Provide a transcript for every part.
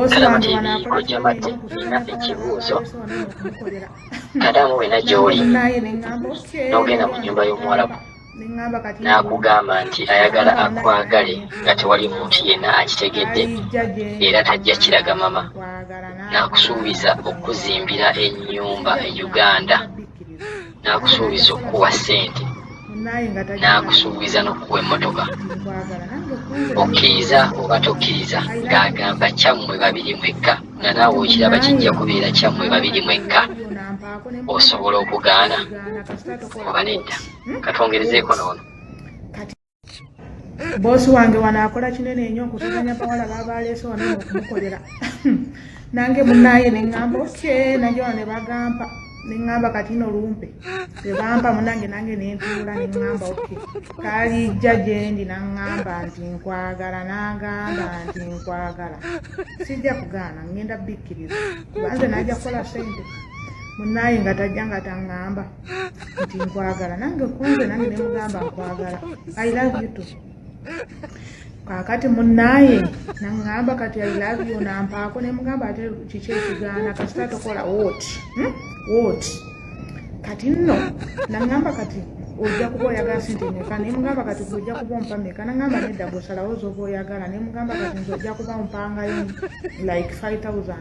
Kadaama TV kujja mbadde nina ekibuuzo. Kadaama we najja oli n'ogenda mu nnyumba y'Omuwarabu n'akugamba nti ayagala akwagale nga tewali muntu yenna akitegedde era tajja kiraga mama, n'akusuubiza okuzimbira ennyumba e Uganda, n'akusuubiza okuwa ssente, n'akusuubiza n'okuwa emmotoka. Okkiriza oba tokkiriza? Ng'agamba kyammwe babiri mwekka, nga naawe okiraba kijja kubeera kyammwe babiri mwekka. Osobola okugaana oba nedda? Katwongerezeeko n'ono. Bosi wange wano akola kinene nnyo okusuzanya bawala babaleese wano okumukolera. Nange munnaye ne ŋŋamba okay, nange wano ne bagamba ne ŋŋamba kati no lumpe ne bampa munange nange ne ntuula ne ŋŋamba okay, kaalijja gye ndi n'aŋŋamba nti nkwagala, n'agamba nti nkwagala. Sijja kugaana, ngenda bikkiriza kuba nze najja kukola ssente. Munnaye nga tajja nga taŋŋamba nti nkwagala, nange kunze nange ne mugamba nkwagala, I love you too. Kakati munnaye naŋŋamba kati I love you nampaako ne mugamba ate kiki ekigaana kasita tokola woti woti. Kati nno naŋŋamba kati ojja kuba oyagala ssente mmeka? Ne mugamba kati ojja kuba ompa mmeka? Naŋŋamba nedda bw'osalawo z'oba oyagala. Ne mugamba kati nze ojja kuba ompangayo like 5,000.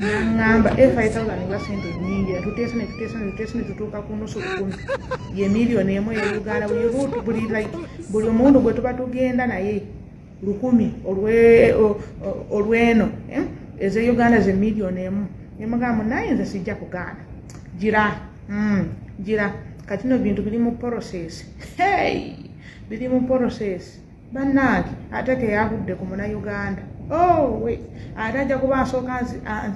Naŋŋamba 5,000 nga ssente nnyingi, tuteesa ne tutuuka ku nusu lukumi, ye miliyoni emu e Uganda. Buli omuntu gwe tuba tugenda naye 10,000 olw'eno eze Uganda ze miliyoni emu. Ne mugamba naye nze sijja kugaana, gira kati no bintu biri mu process. Biri mu process bannange. Ate ke yagudde ku Munnayuganda. Ate ajja kuba asooka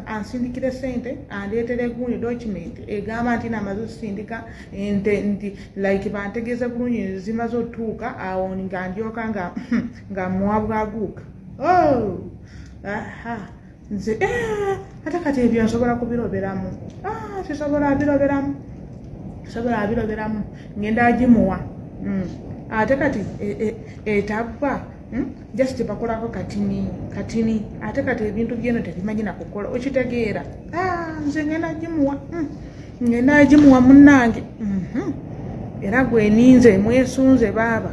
ansindikire ssente andeetere gundi document egamba nti namaze okusindika ente nti like bantegeeza bulungi zimaze otuuka awo nga ndyoka nga muwa bwaguuka. Nze ate kati ebyo nsobola kubiroberamu? Sisobola biroberamu, ngenda agimuwa. Ate kati etabba just bakolako katini. Ate kati ebintu byeno tebimanyi na kukola, okitegeera? Nze ngenda agimuwa munnange. Era gwe ninze mwesunze baaba.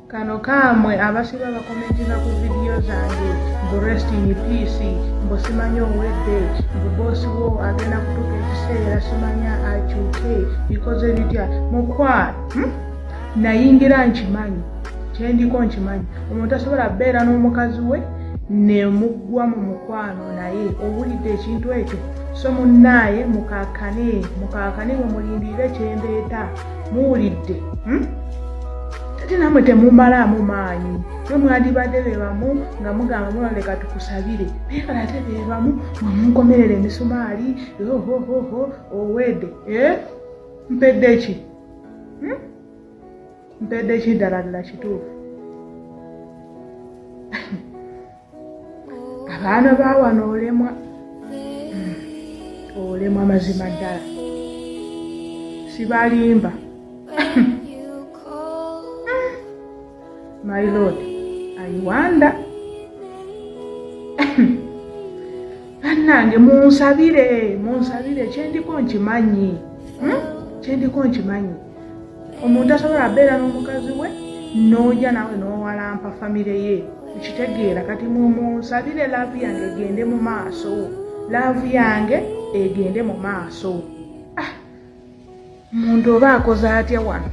Kano kamwe abasiba bakomentinga ku vidiyo zange mbu rest in peace, mbu simanyi owedde, mbu bosi wo agenda kutuuka ekiseera simanya akyuke bikoze bitya. Mukwano nayingira nkimanyi, kyendiko nkimanyi. Omuntu asobola beera n'omukazi we ne muggwa mu mukwano naye. Owulidde ekintu ekyo? So munnaye mukaakane bwe mulindirire kyembeeta. Muwulidde? Ate namwe temumalaamu maanyi. Mwe mwandibadde bebamu nga mugamba muleka tukusabire, naye kale ate bebamu mwemunkomerera emisumaali. Owedde mpedde ki? Mpedde ki ddala kituufu? Abaana ba wano olemwa mazima ddala, sibalimba. My Lord, I wonder. Bannange munsabire, kyendiko nkimanyi. Omuntu asobola beera n'omukazi we n'ojja nawe n'owalampa famire ye, ekitegeera? Kati munsabire laavu yange egende mu maaso, Muntu oba akoze atya wano?